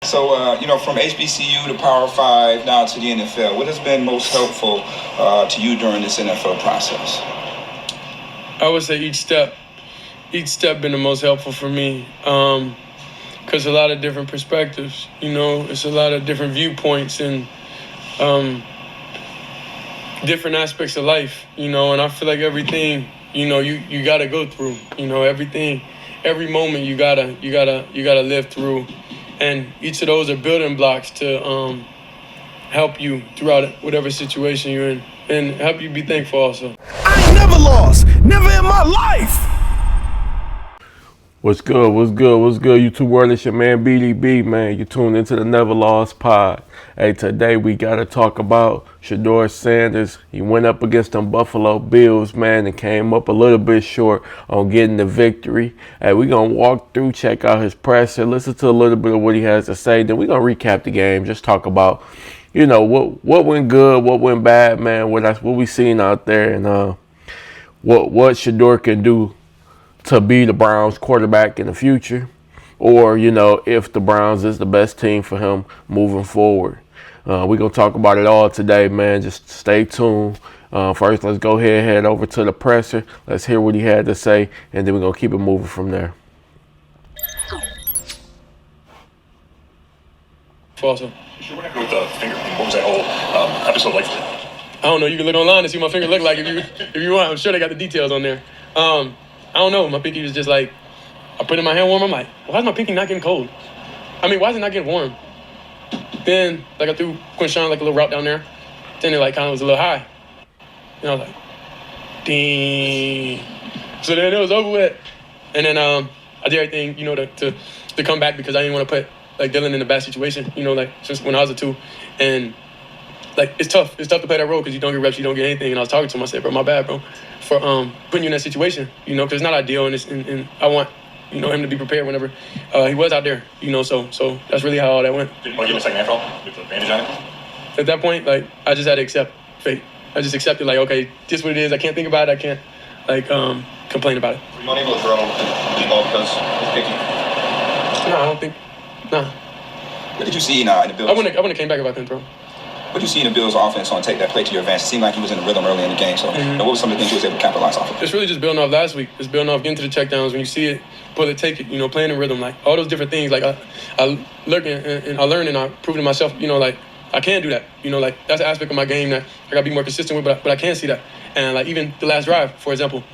So, from HBCU to Power 5 now to the NFL, what has been most helpful to you during this NFL process? I would say each step been the most helpful for me. Because a lot of different perspectives, it's a lot of different viewpoints and different aspects of life, and I feel like everything, you gotta go through, everything, every moment you gotta live through, and each of those are building blocks to help you throughout whatever situation you're in, and help you be thankful also. I ain't never lost, never in my life. What's good? YouTube world, it's your man BDB, man. You tuned into the NevaLoss pod. Hey, today we gotta talk about Shedeur Sanders. He went up against them Buffalo Bills, man, and came up a little bit short on getting the victory. Hey, we gonna walk through, check out his presser, listen to a little bit of what he has to say. Then we gonna recap the game, just talk about, what went good, what went bad, man. What we seen out there, and what Shedeur can do to be the Browns quarterback in the future, or, if the Browns is the best team for him moving forward. We're going to talk about it all today, man. Just stay tuned. First, let's go ahead and head over to the presser. Let's hear what he had to say, and then we're going to keep it moving from there. Awesome. What happened with the finger? What was that whole episode like? I don't know. You can look online and see what my finger look like if you want. I'm sure they got the details on there. I don't know. My pinky was just like, I put it in my hand warm. I'm like, why is my pinky not getting cold? Why is it not getting warm? Then, I threw Quinshawn a little route down there. Then it kind of was a little high. And I was like, ding. So then it was over with. And then I did everything, to come back because I didn't want to put Dylan in a bad situation, since when I was a 2. And it's tough. It's tough to play that role because you don't get reps, you don't get anything. And I was talking to him. I said, bro, my bad, bro, for putting you in that situation, because it's not ideal. And I want, him to be prepared whenever he was out there, So that's really how all that went. Did you want to give him a second half roll with the bandage on it? At that point, I just had to accept fate. I just accepted, okay, this is what it is. I can't think about it. I can't, complain about it. Were you unable to throw the ball because it's picky? No, I don't think. Nah. What did you see in the Bills? I wouldn't have came back if I couldn't throw. What did you see in the Bills' offense on take that play to your advantage? It seemed like he was in the rhythm early in the game. So, what were some of the things you was able to capitalize off of? It's really just building off last week. Just building off, getting to the checkdowns. When you see it, pull it, take it. Playing in rhythm, all those different things. I learned and I proved to myself. I can do that. That's an aspect of my game that I gotta be more consistent with. But I can see that. And even the last drive, for example.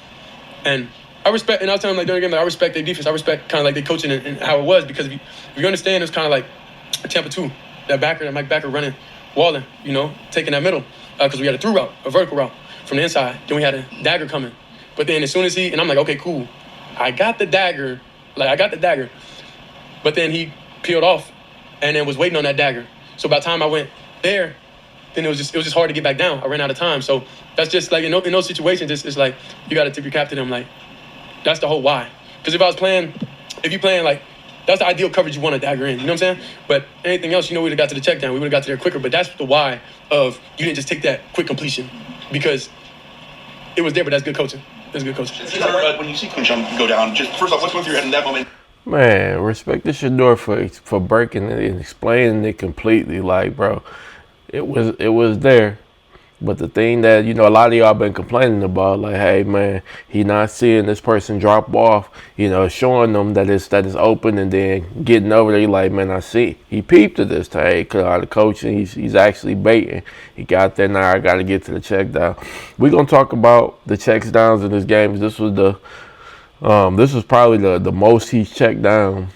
And I respect. And I was telling them during the game, I respect their defense. I respect kind of their coaching and how it was, because if you understand, it was kind of like a Tampa 2, that Mike Backer running. Walling, taking that middle, because we had a through route, a vertical route from the inside. Then we had a dagger coming. But then as soon as and I'm like, okay, cool. I got the dagger. But then he peeled off and then was waiting on that dagger. So by the time I went there, then it was just hard to get back down. I ran out of time. So that's just in those situations, it's you got to tip your cap to them. That's the whole why. Because if you playing that's the ideal coverage you want a dagger in, you know what I'm saying? But anything else, we would have got to the check down. We would have got to there quicker. But that's the why of you didn't just take that quick completion, because it was there, but that's good coaching. That's good coaching. When you see Quinshawn go down, just first off, what's going through your head in that moment? Man, respect to Shedeur for breaking it and explaining it completely. Bro, it was there. But the thing that, a lot of y'all been complaining about, hey, man, he not seeing this person drop off, showing them that it's open, and then getting over there, man, I see. He peeped at this time. Hey, the coaching, he's actually baiting. He got there. Now I got to get to the check down. We're going to talk about the checks downs in this game. This was probably the most he's checked down.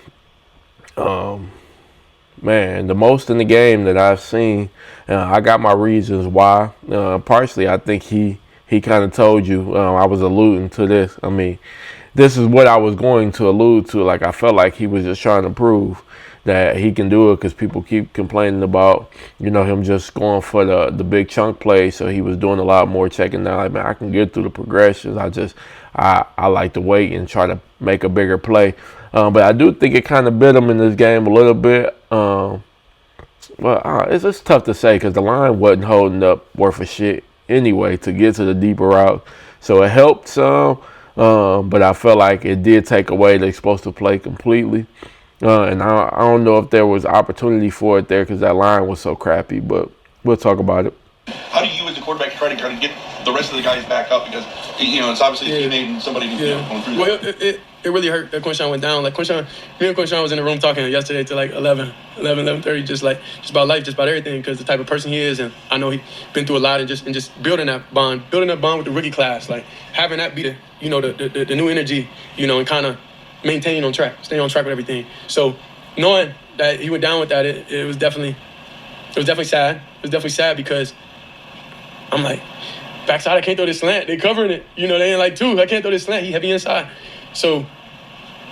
Man, the most in the game that I've seen. I got my reasons why. Partially, I think he kind of told you. I was alluding to this. This is what I was going to allude to. I felt like he was just trying to prove that he can do it, because people keep complaining about, him just going for the big chunk play. So he was doing a lot more checking down. Man, I can get through the progressions. I like to wait and try to make a bigger play. But I do think it kind of bit him in this game a little bit. It's just tough to say, because the line wasn't holding up worth a shit anyway to get to the deeper route. So it helped some, but I felt like it did take away the explosive play completely. And I don't know if there was opportunity for it there because that line was so crappy, but we'll talk about it. How do you, as the quarterback, try to kind of get the rest of the guys back up? Because, it's obviously a teammate and somebody who's going through that. Well, it really hurt that Quinshawn went down. Like, me and Quinshawn was in the room talking yesterday till like 11:30, just about life, just about everything, because the type of person he is, and I know he's been through a lot, and just building that bond with the rookie class, like having that be the new energy, and kind of maintaining on track, staying on track with everything. So knowing that he went down with that, it was definitely sad. It was definitely sad because I'm like, backside, I can't throw this slant. They covering it. They ain't like two. I can't throw this slant. He heavy inside. So,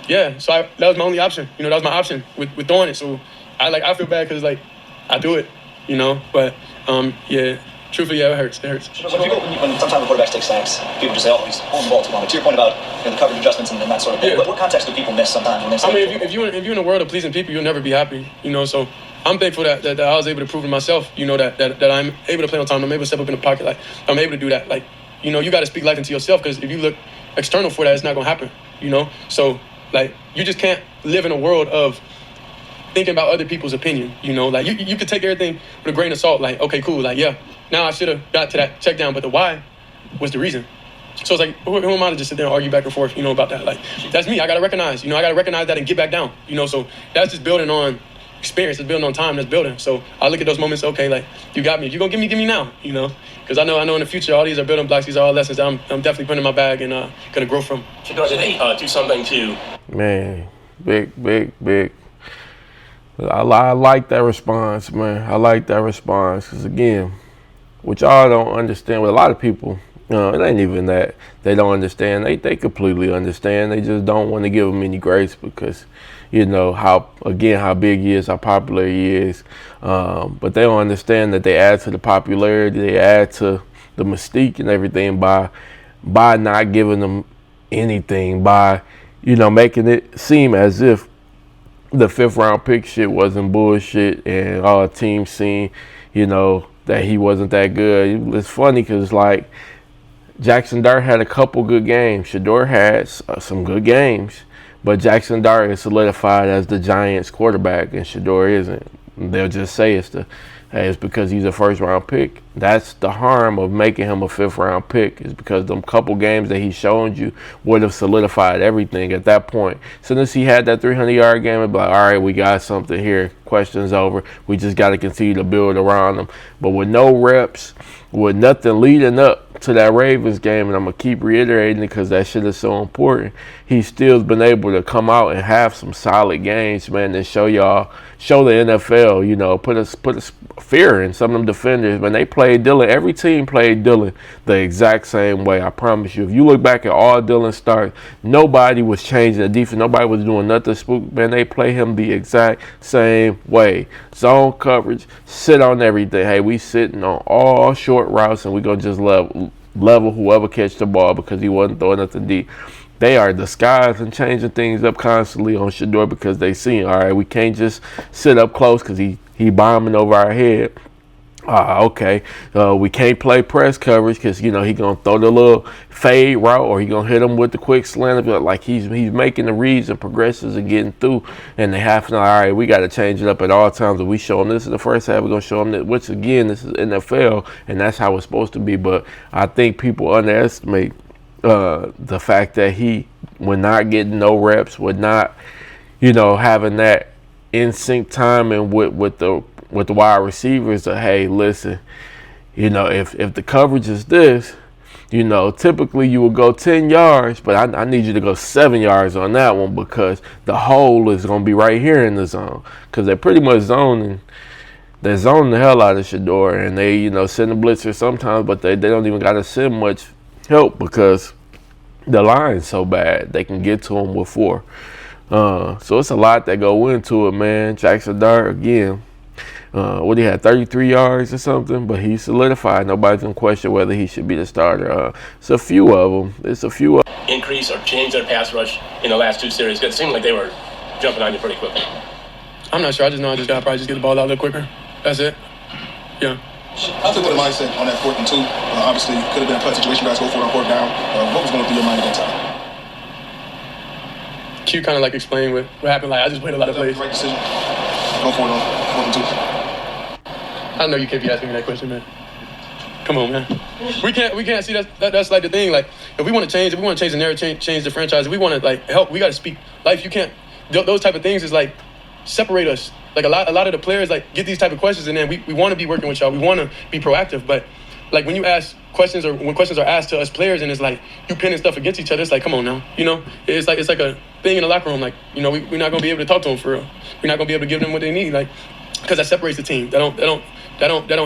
yeah. That was my only option. That was my option with throwing it. So, I feel bad because, I do it, But, yeah, truthfully, yeah, it hurts. It hurts. When sometimes the quarterbacks take sacks, people just say, oh, he's holding the ball too long. But to your point about the coverage adjustments and that sort of thing, what context do people miss sometimes when they say if you're in a world of pleasing people, you'll never be happy, So I'm thankful that I was able to prove to myself, that I'm able to play on time. I'm able to step up in the pocket. I'm able to do that. You got to speak life into yourself, because if you look external for that, it's not going to happen, So, you just can't live in a world of thinking about other people's opinion, You could take everything with a grain of salt, okay, cool, yeah, now I should have got to that check down, but the why was the reason. So it's who am I to just sit there and argue back and forth, about that? That's me. I got to recognize, I got to recognize that and get back down, So that's just building on experience. It's building on time. That's building. So I look at those moments, okay, you got me. If you're going to give me now, Because I know in the future, all these are building blocks. These are all lessons that I'm definitely putting in my bag and going to grow from. Shedeur, did they do something to... Man, big. I like that response, man. I like that response because, again, what y'all don't understand, with a lot of people, it ain't even that they don't understand. They completely understand. They just don't want to give him any grace because, how big he is, how popular he is. But they don't understand that they add to the popularity, they add to the mystique and everything by not giving them anything, by, making it seem as if the 5th round pick shit wasn't bullshit and all teams seen, that he wasn't that good. It's funny because, Jackson Dart had a couple good games. Shedeur had some good games, but Jackson Dart is solidified as the Giants quarterback and Shedeur isn't. They'll just say it's because he's a 1st round pick. That's the harm of making him a 5th round pick, is because them couple games that he showed you would have solidified everything at that point. So since he had that 300-yard game, it'd be like, all right, we got something here. Question's over. We just got to continue to build around him. But with no reps, with nothing leading up to that Ravens game, and I'm going to keep reiterating it because that shit is so important, he still's been able to come out and have some solid games, man, and show the NFL, put a fear in some of them defenders. When they played Dillon, every team played Dillon the exact same way. I promise you. If you look back at all Dillon starts, nobody was changing the defense. Nobody was doing nothing spook. Man, they play him the exact same way. Zone coverage, sit on everything. Hey, we sitting on all short routes, and we going to just level whoever catch the ball because he wasn't throwing nothing deep. They are disguising and changing things up constantly on Shedeur because they see, all right, we can't just sit up close because he bombing over our head. Okay, we can't play press coverage because, he going to throw the little fade route or he going to hit him with the quick slant. Like he's making the reads and progressions and getting through. And they have to know, all right, we got to change it up at all times. If we show them this in the first half, we're going to show them that, which, again, this is NFL, and that's how it's supposed to be. But I think people underestimate the fact that he would not getting no reps, would not, having that in sync timing with the wide receivers. Hey, listen, if the coverage is this, typically you would go 10 yards, but I need you to go 7 yards on that one because the hole is going to be right here in the zone because they're pretty much zoning. They're zoning the hell out of Shedeur, and they, send a blitzer sometimes, but they don't even got to send much help because the line's so bad they can get to him with 4. So it's a lot that go into it, man. Jackson Dart, again, he had 33 yards or something, but he's solidified. Nobody's gonna question whether he should be the starter. It's a few of them. Increase or change their pass rush in the last 2 series? It seemed like they were jumping on you pretty quickly. I'm not sure. I just know I just got to probably just get the ball out a little quicker. That's it. Yeah. How took the mindset on that 4th and 2? Obviously, could have been a tough situation. You guys go for it on 4th down. What was going through your mind at that time? Q kind of like explained what happened. Like I just played a lot of plays. Right decision. Go for it on 4th and 2. I know you can't be asking me that question, man. Come on, man. We can't see that's like the thing. Like if we want to change the narrative, change the franchise, if we want to like help, we got to speak life. You can't. Those type of things is like separate us. Like a lot of the players like get these type of questions, and then we want to be working with y'all. We want to be proactive, but like when you ask questions or when questions are asked to us players, and it's like you pinning stuff against each other. It's like, come on now, you know. It's like a thing in the locker room. Like, you know, we're not gonna be able to talk to them for real. We're not gonna be able to give them what they need, like, because that separates the team. That don't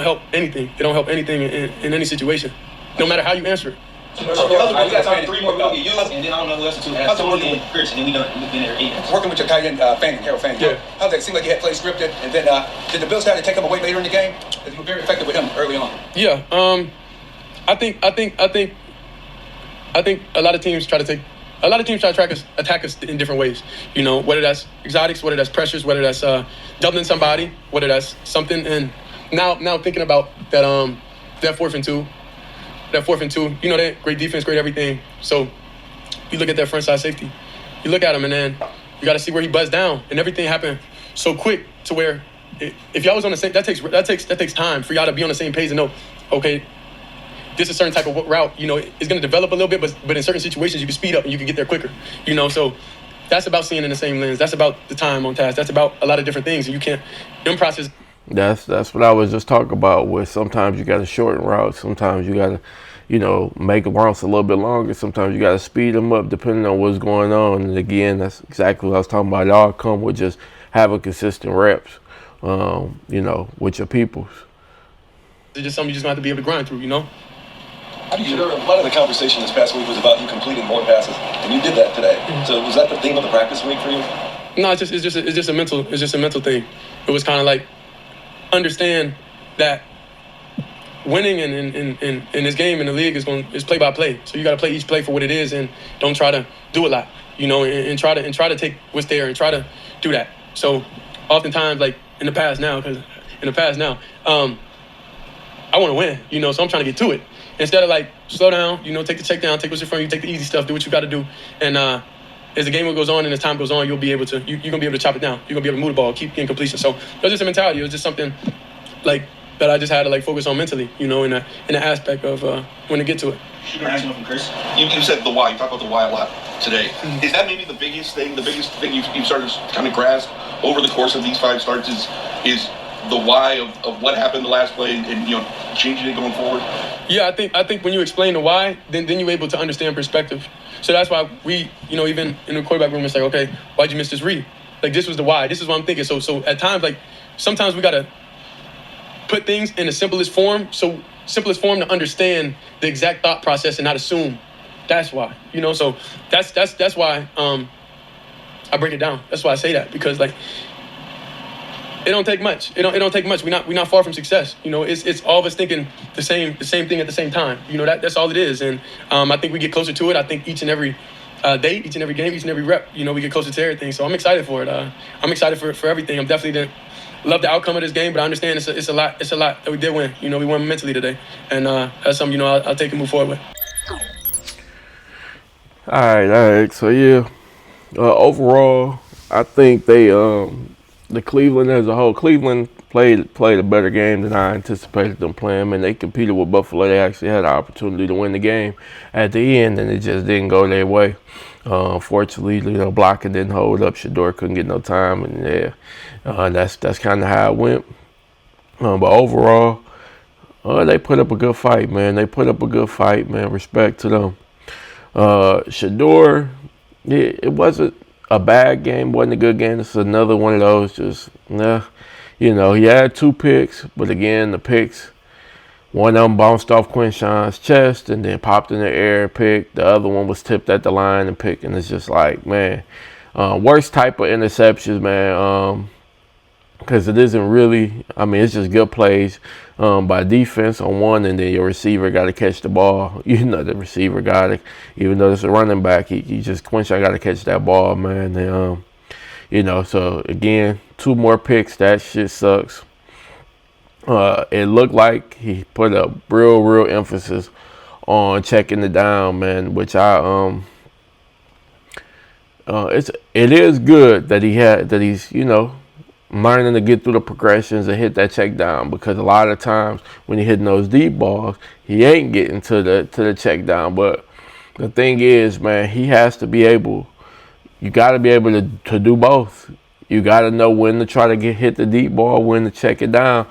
help anything. They don't help anything in any situation, no matter how you answer it. We got time for 3 more. We're gonna get used, and then I don't know who else to. How's it working with Chris? And then we've been there 8 years. Working with your tight end, Harold Fanning. Yeah. How's that? Seemed like you had played scripted, and then did the Bills try to take him away later in the game? Because you were very effective with him early on. Yeah. I think a lot of teams try to attack us in different ways. You know, whether that's exotics, whether that's pressures, whether that's doubling somebody, whether that's something. And now thinking about that 4th and 2. That 4th and 2, you know, that great defense, great everything. So you look at that front side safety, you look at him, and then you got to see where he buzzed down, and everything happened so quick to where if y'all was on the same, that takes time for y'all to be on the same page and know, okay, this is a certain type of route. You know, it's going to develop a little bit, but in certain situations you can speed up and you can get there quicker. You know, so that's about seeing in the same lens. That's about the time on task. That's about a lot of different things, and you can't process. That's what I was just talking about. Where sometimes you got to shorten routes, sometimes you got to, you know, make routes a little bit longer. Sometimes you got to speed them up depending on what's going on. And again, that's exactly what I was talking about. It all come with just having consistent reps, you know, with your peoples. It's just something you just have to be able to grind through, you know. How do you? A lot of the conversation this past week was about you completing more passes, and you did that today. So was that the theme of the practice week for you? No, it's just a mental thing. It was kind of like understand that winning in this game in the league is play by play. So you got to play each play for what it is, and don't try to do a lot, you know, and try to take what's there and try to do that. So oftentimes, like in the past now, I want to win, you know, so I'm trying to get to it instead of like slow down, you know, take the check down, take what's in front of you, take the easy stuff, do what you got to do, and as the game goes on and as time goes on, you'll be able to you're gonna be able to chop it down. You're gonna be able to move the ball, keep getting completion. So it was just a mentality. It was just something like that I just had to like focus on mentally, you know, in the aspect of when to get to it. From Chris. You said the why. You talked about the why a lot today. Mm-hmm. Is that maybe the biggest thing you've started to kind of grasp over the course of these 5 starts is the why of what happened the last play and you know changing it going forward? Yeah, I think when you explain the why, then you're able to understand perspective. So that's why we, you know, even in the quarterback room, it's like, okay, why'd you miss this read? Like this was the why. This is what I'm thinking. So at times, like sometimes we gotta put things in the simplest form. So simplest form to understand the exact thought process and not assume. That's why, you know. So that's why I break it down. That's why I say that, because like it don't take much. It don't take much. We're not far from success. You know, it's all of us thinking the same thing at the same time. You know, that's all it is. And I think we get closer to it. I think each and every day, each and every game, each and every rep, you know, we get closer to everything. So I'm excited for it. I'm excited for everything. I'm definitely didn't love the outcome of this game, but I understand it's a lot that we did win. You know, we won mentally today, and that's something, you know, I'll take and move forward with. All right. So yeah, overall, I think they the Cleveland as a whole, Cleveland played a better game than I anticipated them playing. Man, they competed with Buffalo. They actually had an opportunity to win the game at the end, and it just didn't go their way. Fortunately, you know, blocking didn't hold up. Shedeur couldn't get no time, and yeah, that's kind of how it went. But overall, they put up a good fight, man. Respect to them. Shedeur, it wasn't a bad game, wasn't a good game. This is another one of those just, you know, he had 2 picks, but again, the picks, one of them bounced off Quinshawn's chest and then popped in the air and picked. The other one was tipped at the line and picked, and it's just like, man, worst type of interceptions, man, because it isn't really, I mean, it's just good plays by defense on one, and then your receiver got to catch the ball. You know, the receiver got to, even though it's a running back, he just, Quinshawn got to catch that ball, man. And, you know, so again, 2 more picks. That shit sucks. It looked like he put a real emphasis on checking it down, man, which I it is good that he's learning to get through the progressions and hit that check down, because a lot of times when you're hitting those deep balls, he ain't getting to the check down. But the thing is, man, he has to be able. You got to be able to do both. You got to know when to try to hit the deep ball, when to check it down.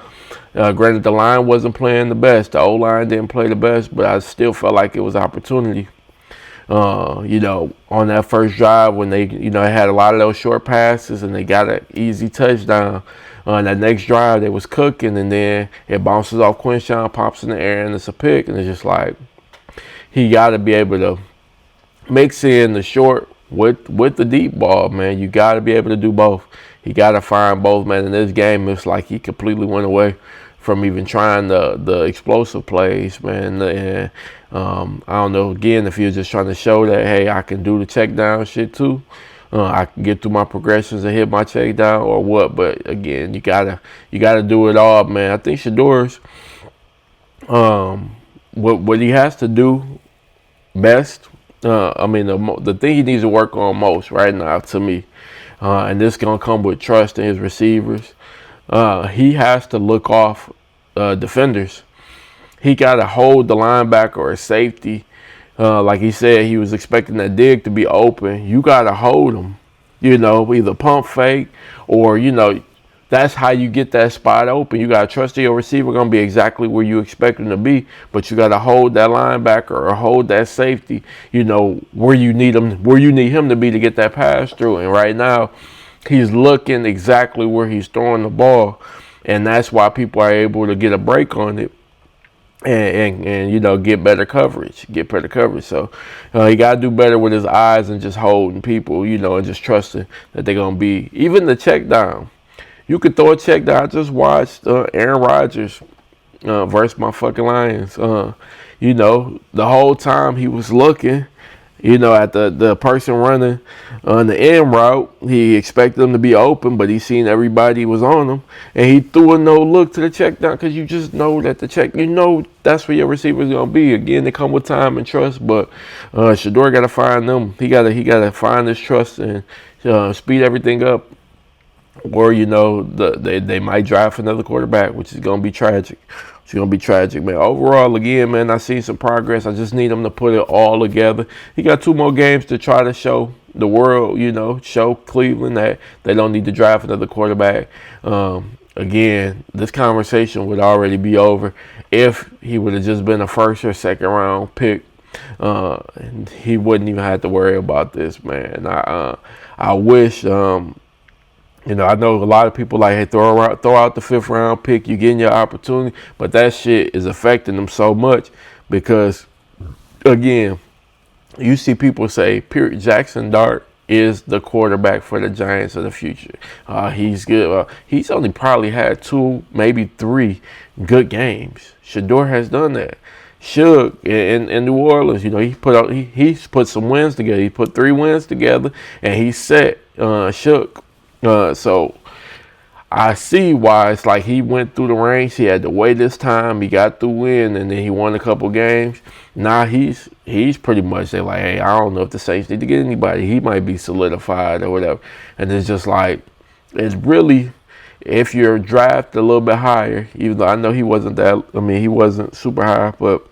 Granted, the line wasn't playing the best. The O-line didn't play the best, but I still felt like it was opportunity. On that first drive when they had a lot of those short passes and they got an easy touchdown. On that next drive, they was cooking, and then it bounces off Quinshawn, pops in the air, and it's a pick. And it's just like he got to be able to mix in the short with the deep ball, man. You got to be able to do both. He got to find both, man. In this game, it's like he completely went away from even trying the explosive plays, man. And I don't know, again, if he was just trying to show that, hey, I can do the check down shit too. I can get through my progressions and hit my check down or what. But again, you gotta do it all, man. I think Shedeur's what he has to do best. The thing he needs to work on most right now, to me, and this gonna come with trust in his receivers. He has to look off defenders. He got to hold the linebacker or safety. Like he said, he was expecting that dig to be open. You got to hold him, either pump fake or, that's how you get that spot open. You got to trust your receiver going to be exactly where you expect him to be, but you got to hold that linebacker or hold that safety, where you need him to be to get that pass through. And right now, he's looking exactly where he's throwing the ball, and that's why people are able to get a break on it and get better coverage. So he got to do better with his eyes and just holding people, and just trusting that they're going to be. Even the check down. You could throw a check down. I just watched Aaron Rodgers versus my fucking Lions. The whole time he was looking, at the person running on the end route. He expected them to be open, but he seen everybody was on him. And he threw a no look to the check down, because you just know that the check, that's where your receiver is going to be. Again, they come with time and trust, but Shedeur got to find them. He got to find this trust and speed everything up. Or, they might draft another quarterback, which is going to be tragic. It's going to be tragic, man. Overall, again, man, I see some progress. I just need him to put it all together. He got 2 more games to try to show the world, show Cleveland that they don't need to draft another quarterback. Again, this conversation would already be over if he would have just been a first or second round pick. And he wouldn't even have to worry about this, man. I wish... I know a lot of people like, hey, throw out the 5th round pick. You're getting your opportunity. But that shit is affecting them so much because, again, you see people say, Jackson Dart is the quarterback for the Giants of the future. He's good. He's only probably had 2, maybe 3 good games. Shedeur has done that. Shug in New Orleans, he's put some wins together. He put 3 wins together, and he set Shug. So I see why it's like he went through the ranks. He had to wait this time. He got the win, and then he won a couple games. Now he's pretty much, they're like, hey, I don't know if the Saints need to get anybody. He might be solidified or whatever. And it's just like, it's really, if you're drafted a little bit higher, even though I know he wasn't super high, but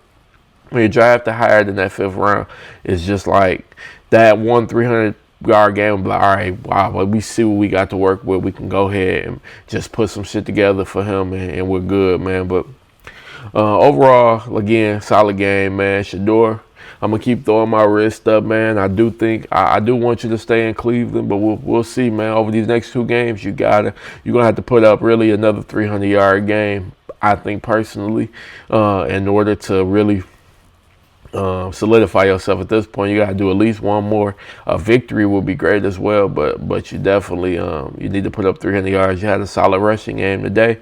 when you're drafted higher than that 5th round, it's just like that 300-yard game will be like, all right, wow, but we see what we got to work with. We can go ahead and just put some shit together for him, and we're good, man. But overall, again, solid game, man. Shedeur, I'm going to keep throwing my wrist up, man. I do think, I do want you to stay in Cleveland, but we'll see, man. Over these next 2 games, you're going to have to put up really another 300-yard game, I think, personally, in order to really solidify yourself. At this point, you got to do at least 1 more. A victory would be great as well, but you definitely you need to put up 300 yards. You had a solid rushing game today,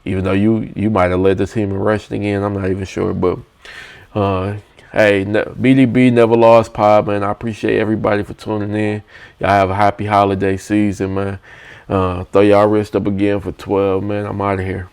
even though you might have led the team in rushing again. I'm not even sure, but hey, BDB NevaLoss pod, man. I appreciate everybody for tuning in. Y'all have a happy holiday season, man. Throw y'all wrist up again for 12, man. I'm out of here.